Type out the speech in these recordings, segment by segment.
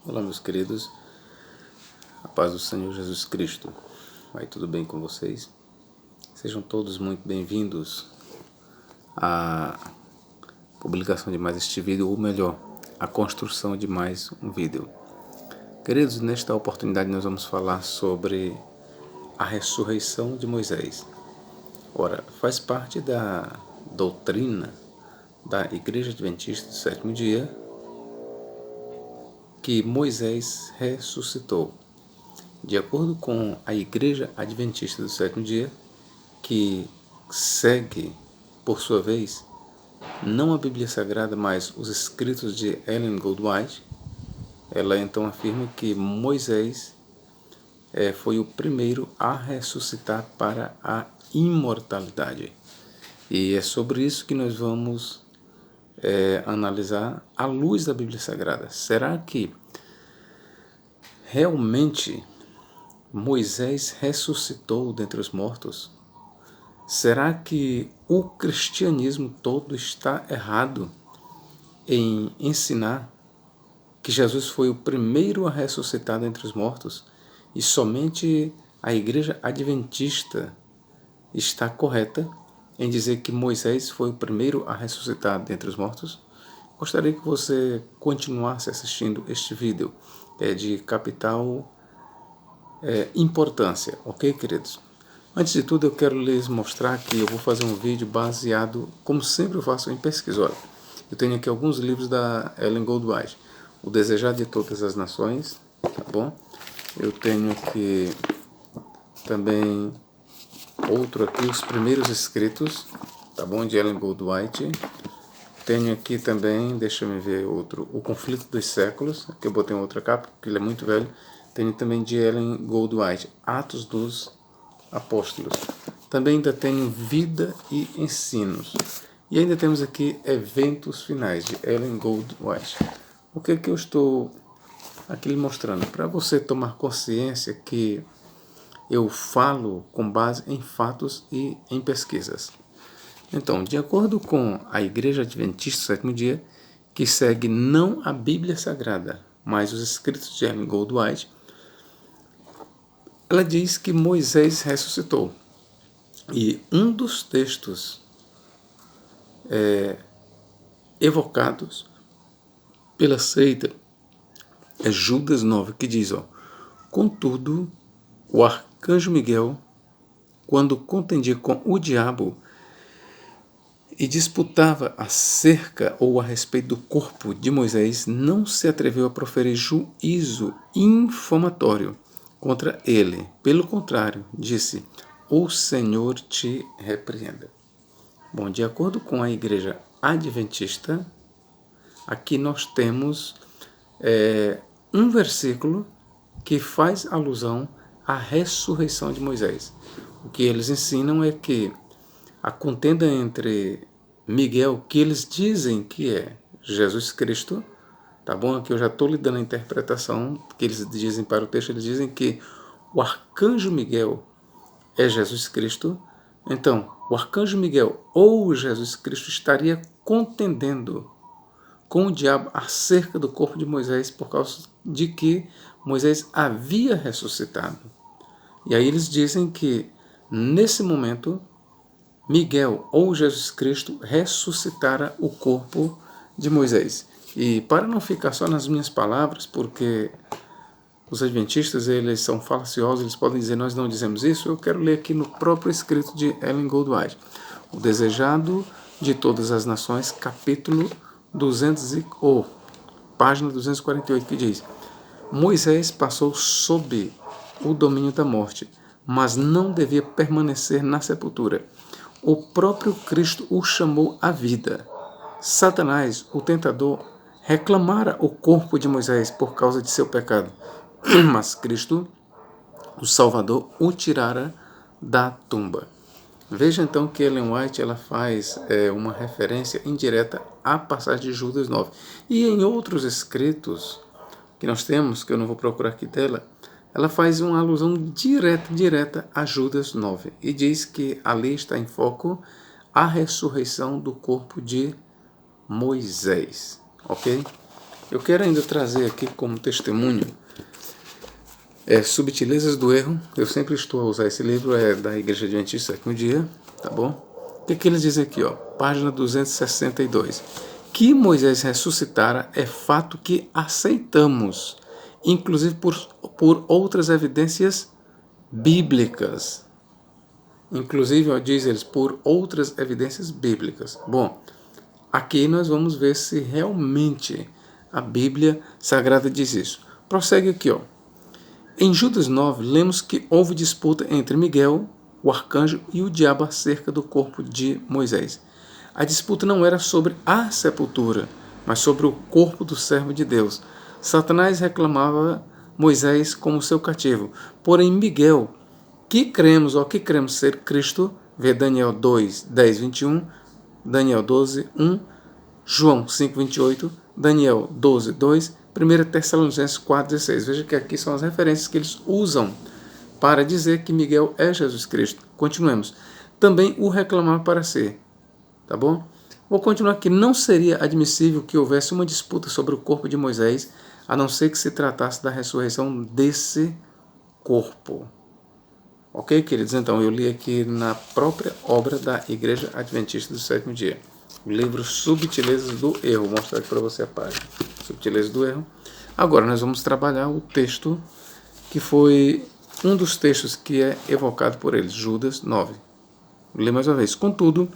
Olá, meus queridos, a paz do Senhor Jesus Cristo. Vai tudo bem com vocês? Sejam todos muito bem-vindos à publicação de mais este vídeo, ou melhor, à construção de mais um vídeo. Queridos, nesta oportunidade nós vamos falar sobre a ressurreição de Moisés. Ora, faz parte da doutrina da Igreja Adventista do Sétimo Dia que Moisés ressuscitou. De acordo com a Igreja Adventista do Sétimo Dia, que segue, por sua vez, não a Bíblia Sagrada, mas os escritos de Ellen Goldwhite, ela então afirma que Moisés foi o primeiro a ressuscitar para a imortalidade. E é sobre isso que nós vamos analisar à luz da Bíblia Sagrada. Será que realmente Moisés ressuscitou dentre os mortos? Será que o cristianismo todo está errado em ensinar que Jesus foi o primeiro a ressuscitar dentre os mortos e somente a Igreja Adventista está correta em dizer que Moisés foi o primeiro a ressuscitar dentre os mortos? Gostaria que você continuasse assistindo este vídeo, é de capital importância, ok, queridos? Antes de tudo, eu quero lhes mostrar que eu vou fazer um vídeo baseado, como sempre eu faço, em pesquisa. Olha, eu tenho aqui alguns livros da Ellen Goldwhite. O Desejado de Todas as Nações, tá bom? Eu tenho aqui também outro aqui, Os Primeiros Escritos, tá bom? De Ellen Goldwhite. Tenho aqui também, deixa eu ver outro, O Conflito dos Séculos, que eu botei em outra capa, porque ele é muito velho. Tenho também de Ellen Goldwhite, Atos dos Apóstolos. Também ainda tenho Vida e Ensinos. E ainda temos aqui Eventos Finais, de Ellen Goldwhite. O que é que eu estou aqui lhe mostrando? Para você tomar consciência que eu falo com base em fatos e em pesquisas. Então, de acordo com a Igreja Adventista do Sétimo Dia, que segue não a Bíblia Sagrada, mas os escritos de Ellen Goldwhite, ela diz que Moisés ressuscitou. E um dos textos evocados pela seita é Judas 9, que diz, contudo, o arcanjo Miguel, quando contendia com o diabo e disputava acerca ou a respeito do corpo de Moisés, não se atreveu a proferir juízo infamatório contra ele. Pelo contrário, disse, o Senhor te repreenda. Bom, de acordo com a Igreja Adventista, aqui nós temos um versículo que faz alusão à ressurreição de Moisés. O que eles ensinam é que a contenda entre Miguel, que eles dizem que é Jesus Cristo, tá bom? Aqui eu já estou lhe dando a interpretação que eles dizem para o texto, eles dizem que o arcanjo Miguel é Jesus Cristo. Então, o arcanjo Miguel ou Jesus Cristo estaria contendendo com o diabo acerca do corpo de Moisés por causa de que Moisés havia ressuscitado. E aí eles dizem que, nesse momento, Miguel ou Jesus Cristo ressuscitara o corpo de Moisés. E para não ficar só nas minhas palavras, porque os adventistas eles são falaciosos, eles podem dizer nós não dizemos isso, eu quero ler aqui no próprio escrito de Ellen Goldwhite, O Desejado de Todas as Nações, capítulo 200 página 248, que diz: Moisés passou sob o domínio da morte, mas não devia permanecer na sepultura. O próprio Cristo o chamou à vida. Satanás, o tentador, reclamara o corpo de Moisés por causa de seu pecado, mas Cristo, o Salvador, o tirara da tumba. Veja então que Ellen White ela faz uma referência indireta à passagem de Judas 9. E em outros escritos que nós temos, que eu não vou procurar aqui dela, ela faz uma alusão direta a Judas 9 e diz que ali está em foco a ressurreição do corpo de Moisés, ok? Eu quero ainda trazer aqui como testemunho Subtilezas do Erro. Eu sempre estou a usar esse livro, é da Igreja Adventista do Sétimo Dia, tá bom? O que eles dizem aqui, ó? Página 262. Que Moisés ressuscitara é fato que aceitamos, inclusive por outras evidências bíblicas. Inclusive, ó, diz eles, por outras evidências bíblicas. Bom, aqui nós vamos ver se realmente a Bíblia Sagrada diz isso. Prossegue aqui, ó. Em Judas 9, lemos que houve disputa entre Miguel, o arcanjo, e o diabo acerca do corpo de Moisés. A disputa não era sobre a sepultura, mas sobre o corpo do servo de Deus. Satanás reclamava Moisés como seu cativo. Porém, Miguel, que cremos ser Cristo, vê Daniel 2, 10, 21, Daniel 12, 1, João 5, 28, Daniel 12, 2, 1 Tessalonicenses 4, 16. Veja que aqui são as referências que eles usam para dizer que Miguel é Jesus Cristo. Continuemos. Também o reclamar para ser. Tá bom? Vou continuar aqui. Não seria admissível que houvesse uma disputa sobre o corpo de Moisés, a não ser que se tratasse da ressurreição desse corpo. Ok, queridos? Então, eu li aqui na própria obra da Igreja Adventista do Sétimo Dia. O livro Subtilezas do Erro. Vou mostrar aqui para você a página. Subtilezas do Erro. Agora, nós vamos trabalhar o texto que foi um dos textos que é evocado por eles. Judas 9. Vou ler mais uma vez. Contudo,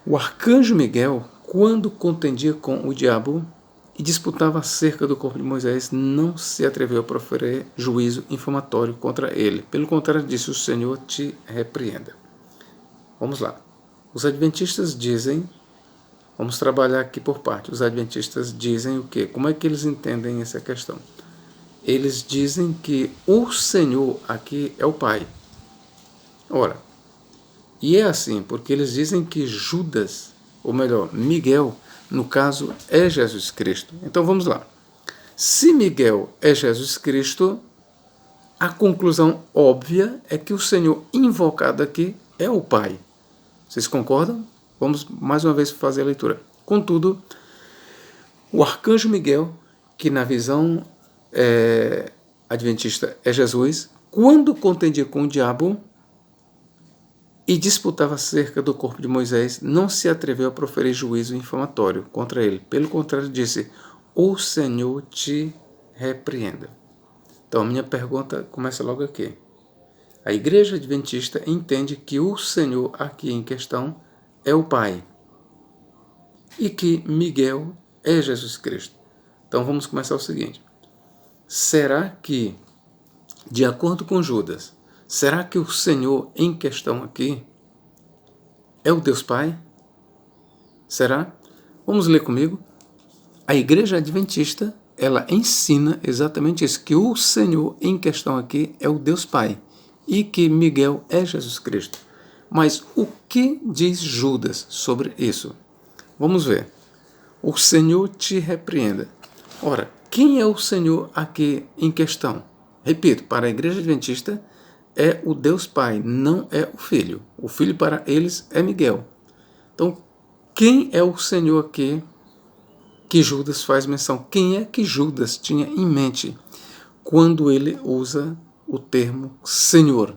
o arcanjo Miguel, quando contendia com o diabo e disputava acerca do corpo de Moisés, não se atreveu a proferir juízo infamatório contra ele. Pelo contrário, disse: o Senhor te repreenda. Vamos lá. Os adventistas dizem, vamos trabalhar aqui por parte. Os adventistas dizem o quê? Como é que eles entendem essa questão? Eles dizem que o Senhor aqui é o Pai. Ora, e é assim, porque eles dizem que Judas, ou melhor, Miguel, no caso, é Jesus Cristo. Então vamos lá. Se Miguel é Jesus Cristo, a conclusão óbvia é que o Senhor invocado aqui é o Pai. Vocês concordam? Vamos mais uma vez fazer a leitura. Contudo, o arcanjo Miguel, que na visão adventista é Jesus, quando contendia com o diabo e disputava acerca do corpo de Moisés, não se atreveu a proferir juízo infamatório contra ele. Pelo contrário, disse: o Senhor te repreenda. Então, a minha pergunta começa logo aqui. A Igreja Adventista entende que o Senhor aqui em questão é o Pai e que Miguel é Jesus Cristo. Então, vamos começar o seguinte. Será que, de acordo com Judas, será que o Senhor em questão aqui é o Deus Pai? Será? Vamos ler comigo. A Igreja Adventista, ela ensina exatamente isso, que o Senhor em questão aqui é o Deus Pai e que Miguel é Jesus Cristo. Mas o que diz Judas sobre isso? Vamos ver. O Senhor te repreenda. Ora, quem é o Senhor aqui em questão? Repito, para a Igreja Adventista é o Deus Pai, não é o Filho. O Filho para eles é Miguel. Então, quem é o Senhor aqui que Judas faz menção? Quem é que Judas tinha em mente quando ele usa o termo Senhor?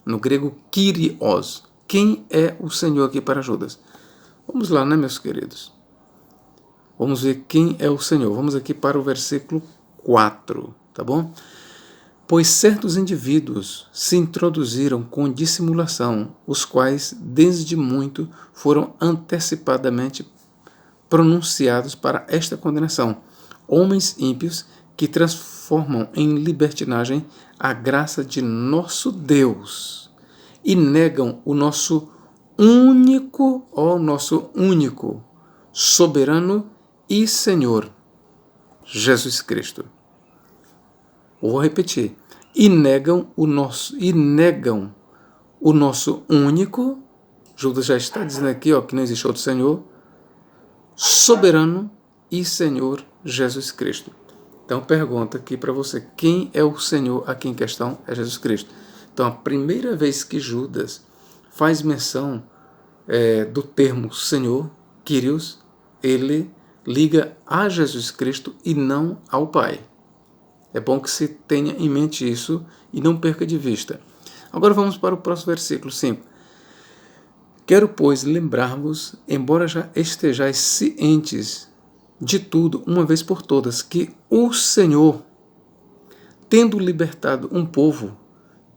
No grego, Kyrios. Quem é o Senhor aqui para Judas? Vamos lá, né, meus queridos? Vamos ver quem é o Senhor. Vamos aqui para o versículo 4, tá bom? Pois certos indivíduos se introduziram com dissimulação, os quais desde muito foram antecipadamente pronunciados para esta condenação. Homens ímpios que transformam em libertinagem a graça de nosso Deus e negam o nosso único, soberano e Senhor, Jesus Cristo. Vou repetir. E negam o nosso único, Judas já está dizendo aqui, ó, que não existe outro Senhor, soberano e Senhor Jesus Cristo. Então, pergunta aqui para você, quem é o Senhor aqui em questão? É Jesus Cristo. Então, a primeira vez que Judas faz menção do termo Senhor, Kyrios, ele liga a Jesus Cristo e não ao Pai. É bom que se tenha em mente isso e não perca de vista. Agora vamos para o próximo versículo 5. Quero, pois, lembrar-vos, embora já estejais cientes de tudo, uma vez por todas, que o Senhor, tendo libertado um povo,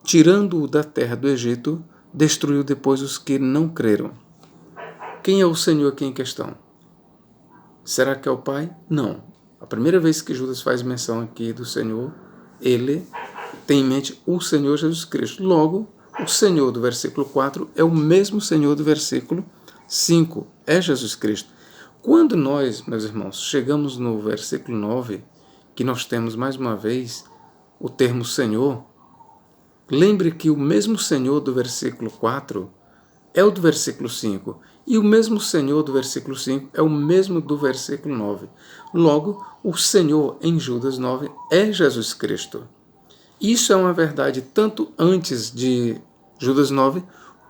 tirando-o da terra do Egito, destruiu depois os que não creram. Quem é o Senhor aqui em questão? Será que é o Pai? Não. A primeira vez que Judas faz menção aqui do Senhor, ele tem em mente o Senhor Jesus Cristo. Logo, o Senhor do versículo 4 é o mesmo Senhor do versículo 5, é Jesus Cristo. Quando nós, meus irmãos, chegamos no versículo 9, que nós temos mais uma vez o termo Senhor, lembre que o mesmo Senhor do versículo 4 é o do versículo 5, e o mesmo Senhor do versículo 5 é o mesmo do versículo 9. Logo, o Senhor em Judas 9 é Jesus Cristo. Isso é uma verdade tanto antes de Judas 9,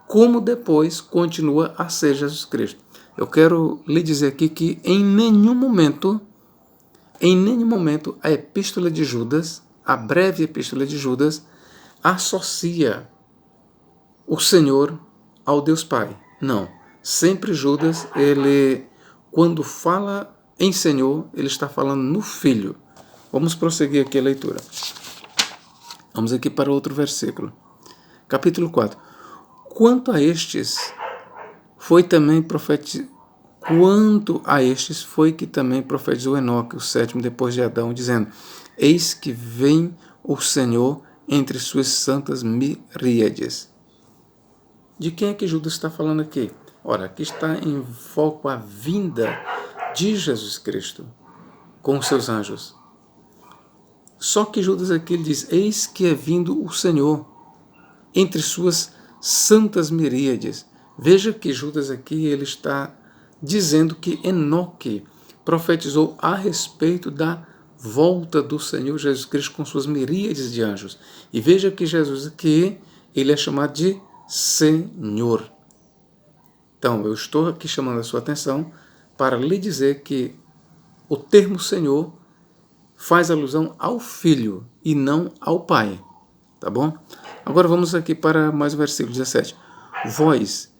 como depois continua a ser Jesus Cristo. Eu quero lhe dizer aqui que em nenhum momento, a epístola de Judas, a breve epístola de Judas, associa o Senhor ao Deus Pai. Não. Sempre Judas, ele, quando fala em Senhor, ele está falando no Filho. Vamos prosseguir aqui a leitura. Vamos aqui para outro versículo. Capítulo 4. Quanto a estes foi que também profetizou Enoque, o sétimo depois de Adão, dizendo: Eis que vem o Senhor entre suas santas miríades. De quem é que Judas está falando aqui? Ora, aqui está em foco a vinda de Jesus Cristo com os seus anjos. Só que Judas aqui ele diz: Eis que é vindo o Senhor entre suas santas miríades. Veja que Judas aqui ele está dizendo que Enoque profetizou a respeito da volta do Senhor Jesus Cristo com suas miríades de anjos. E veja que Jesus aqui ele é chamado de Senhor. Então, eu estou aqui chamando a sua atenção para lhe dizer que o termo Senhor faz alusão ao Filho e não ao Pai. Tá bom? Agora vamos aqui para mais o versículo 17. Vós,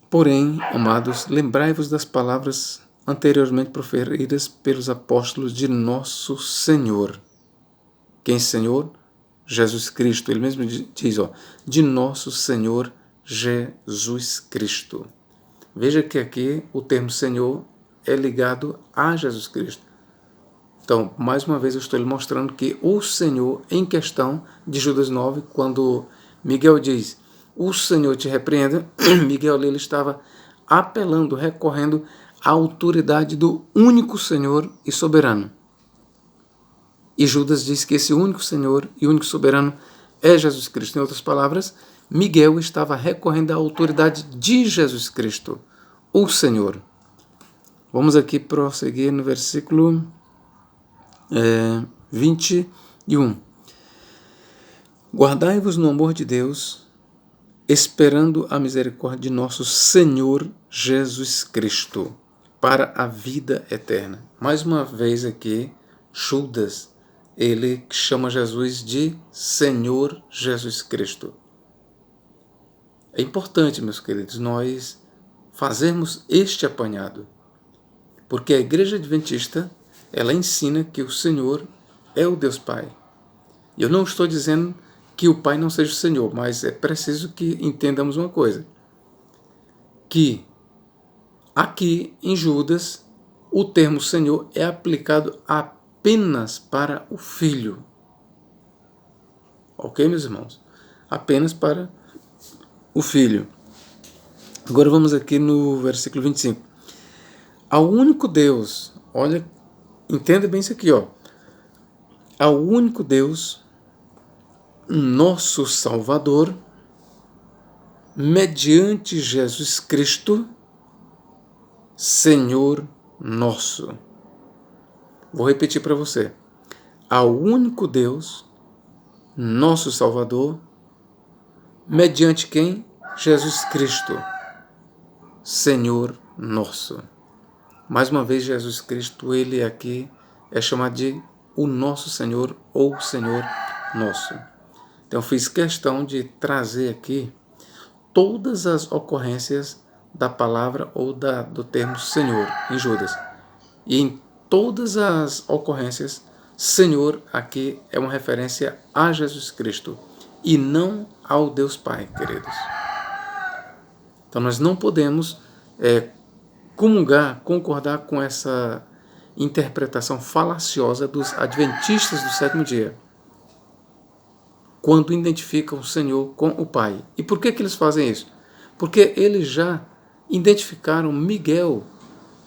porém, amados, lembrai-vos das palavras anteriormente proferidas pelos apóstolos de nosso Senhor. Quem é Senhor? Jesus Cristo. Ele mesmo diz, de nosso Senhor Jesus Cristo. Veja que aqui o termo Senhor é ligado a Jesus Cristo. Então, mais uma vez eu estou lhe mostrando que o Senhor em questão de Judas 9, quando Miguel diz, o Senhor te repreenda, Miguel ali ele estava apelando, recorrendo à autoridade do único Senhor e soberano. E Judas diz que esse único Senhor e único soberano é Jesus Cristo. Em outras palavras, Miguel estava recorrendo à autoridade de Jesus Cristo, o Senhor. Vamos aqui prosseguir no versículo 21. Guardai-vos no amor de Deus, esperando a misericórdia de nosso Senhor Jesus Cristo, para a vida eterna. Mais uma vez aqui, Judas, ele chama Jesus de Senhor Jesus Cristo. É importante, meus queridos, nós fazermos este apanhado, porque a Igreja Adventista ela ensina que o Senhor é o Deus Pai. Eu não estou dizendo que o Pai não seja o Senhor, mas é preciso que entendamos uma coisa. Que aqui em Judas, o termo Senhor é aplicado apenas para o Filho. Ok, meus irmãos? Apenas para o Filho. Agora vamos aqui no versículo 25. Ao único Deus, olha, entenda bem isso aqui, ao único Deus, nosso Salvador, mediante Jesus Cristo, Senhor nosso. Vou repetir para você. Ao único Deus, nosso Salvador, mediante quem? Jesus Cristo, Senhor nosso. Mais uma vez, Jesus Cristo, ele aqui é chamado de o nosso Senhor ou Senhor nosso. Então, fiz questão de trazer aqui todas as ocorrências da palavra ou do termo Senhor em Judas. E em todas as ocorrências, Senhor aqui é uma referência a Jesus Cristo e não ao Deus Pai, queridos. Então nós não podemos comungar, concordar com essa interpretação falaciosa dos adventistas do sétimo dia, quando identificam o Senhor com o Pai. E por que eles fazem isso? Porque eles já identificaram Miguel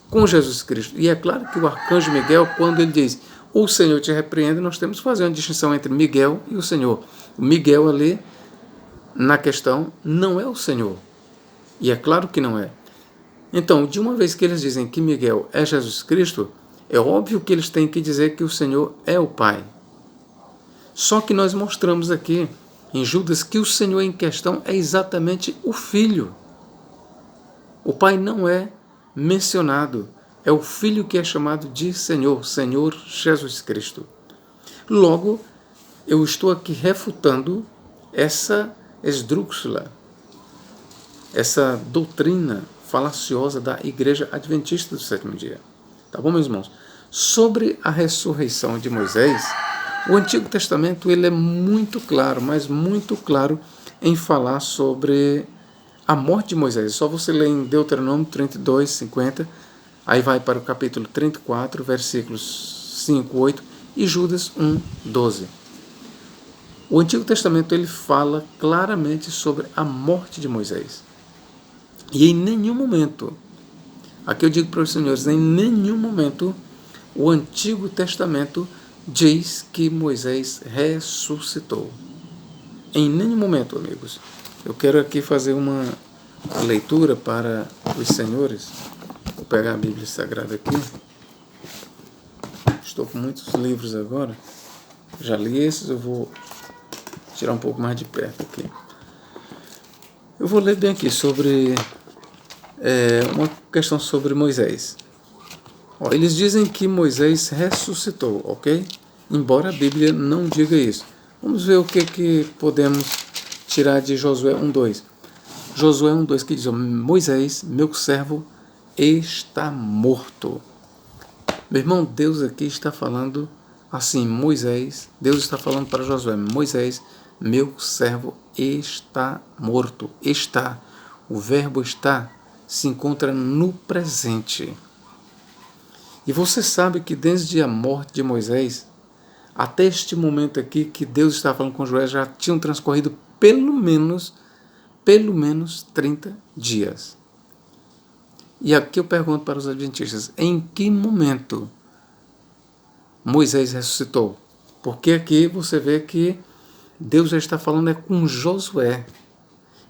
com Jesus Cristo. E é claro que o arcanjo Miguel, quando ele diz, o Senhor te repreende, nós temos que fazer uma distinção entre Miguel e o Senhor. O Miguel ali, na questão, não é o Senhor. E é claro que não é. Então, de uma vez que eles dizem que Miguel é Jesus Cristo, é óbvio que eles têm que dizer que o Senhor é o Pai. Só que nós mostramos aqui, em Judas, que o Senhor em questão é exatamente o Filho. O Pai não é mencionado. É o Filho que é chamado de Senhor, Senhor Jesus Cristo. Logo, eu estou aqui refutando essa esdrúxula, essa doutrina falaciosa da Igreja Adventista do Sétimo Dia. Tá bom, meus irmãos? Sobre a ressurreição de Moisés, o Antigo Testamento ele é muito claro, mas muito claro em falar sobre a morte de Moisés. É só você ler em Deuteronômio 32, 50, aí vai para o capítulo 34, versículos 5, 8 e Judas 1, 12. O Antigo Testamento ele fala claramente sobre a morte de Moisés. E em nenhum momento, aqui eu digo para os senhores, em nenhum momento o Antigo Testamento diz que Moisés ressuscitou. Em nenhum momento, amigos. Eu quero aqui fazer uma leitura para os senhores. Vou pegar a Bíblia Sagrada aqui. Estou com muitos livros agora. Já li esses, eu vou tirar um pouco mais de perto aqui. Eu vou ler bem aqui sobre uma questão sobre Moisés. Eles dizem que Moisés ressuscitou, ok? Embora a Bíblia não diga isso. Vamos ver o que podemos tirar de Josué 1:2. Josué 1:2 que diz, Moisés, meu servo, está morto. Meu irmão, Deus aqui está falando assim, Moisés, Deus está falando para Josué, Moisés, meu servo está morto. Está, o verbo está, se encontra no presente. E você sabe que desde a morte de Moisés, até este momento aqui que Deus está falando com Josué, já tinham transcorrido pelo menos 30 dias. E aqui eu pergunto para os adventistas, em que momento Moisés ressuscitou? Porque aqui você vê que Deus já está falando com Josué.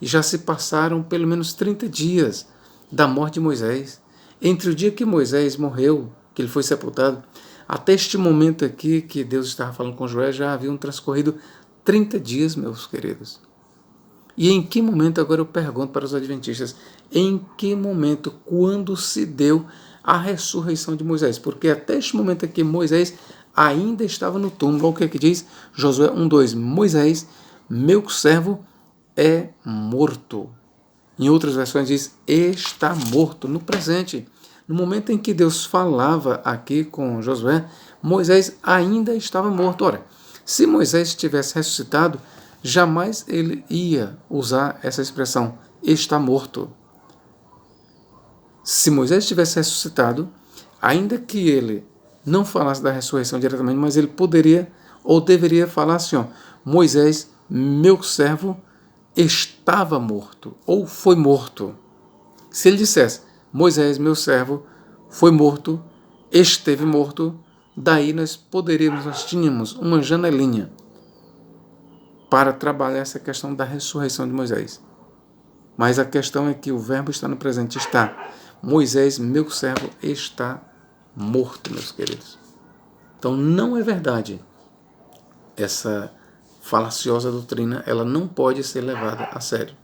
E já se passaram pelo menos 30 dias da morte de Moisés. Entre o dia que Moisés morreu, que ele foi sepultado, até este momento aqui que Deus estava falando com Josué, já haviam transcorrido 30 dias, meus queridos. E em que momento, agora eu pergunto para os adventistas, em que momento, quando se deu a ressurreição de Moisés? Porque até este momento aqui, Moisés ainda estava no túmulo. Olha o que diz Josué 1:2, Moisés, meu servo, é morto. Em outras versões diz, está morto, no presente. No momento em que Deus falava aqui com Josué, Moisés ainda estava morto. Ora, se Moisés tivesse ressuscitado, jamais ele ia usar essa expressão, está morto. Se Moisés tivesse ressuscitado, ainda que ele não falasse da ressurreição diretamente, mas ele poderia ou deveria falar assim, Moisés, meu servo, estava morto ou foi morto. Se ele dissesse, Moisés, meu servo, foi morto, esteve morto, daí nós tínhamos uma janelinha para trabalhar essa questão da ressurreição de Moisés. Mas a questão é que o verbo está no presente, está. Moisés, meu servo, está morto, meus queridos. Então não é verdade. Essa falaciosa doutrina, ela não pode ser levada a sério.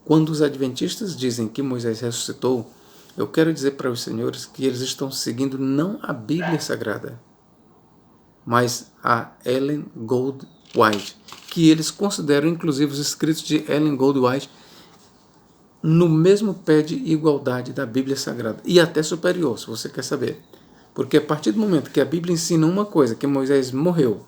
Quando os adventistas dizem que Moisés ressuscitou, Eu quero dizer para os senhores que eles estão seguindo não a Bíblia Sagrada, mas a Ellen Goldwhite, que eles consideram, inclusive, os escritos de Ellen Goldwhite no mesmo pé de igualdade da Bíblia Sagrada, e até superior, se você quer saber. Porque a partir do momento que a Bíblia ensina uma coisa, que Moisés morreu,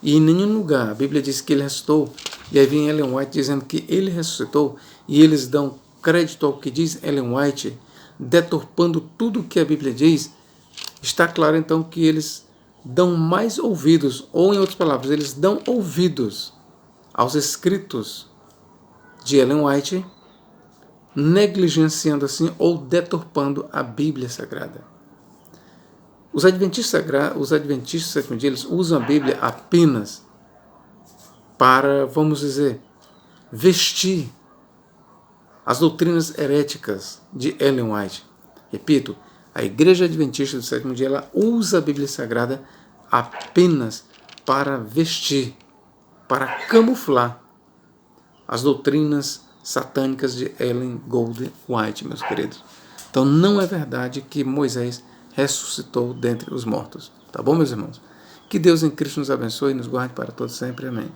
e em nenhum lugar a Bíblia diz que ele ressuscitou, e aí vem Ellen White dizendo que ele ressuscitou, e eles dão crédito ao que diz Ellen White, deturpando tudo o que a Bíblia diz, está claro então que eles dão mais ouvidos, ou em outras palavras, eles dão ouvidos aos escritos de Ellen White, negligenciando assim ou deturpando a Bíblia Sagrada. Os adventistas do sétimo dia, eles usam a Bíblia apenas para, vamos dizer, vestir as doutrinas heréticas de Ellen White. Repito, a Igreja Adventista do sétimo dia, ela usa a Bíblia Sagrada apenas para vestir, para camuflar as doutrinas satânicas de Ellen Goldwhite, meus queridos. Então não é verdade que Moisés ressuscitou dentre os mortos. Tá bom, meus irmãos? Que Deus em Cristo nos abençoe e nos guarde para todos sempre. Amém.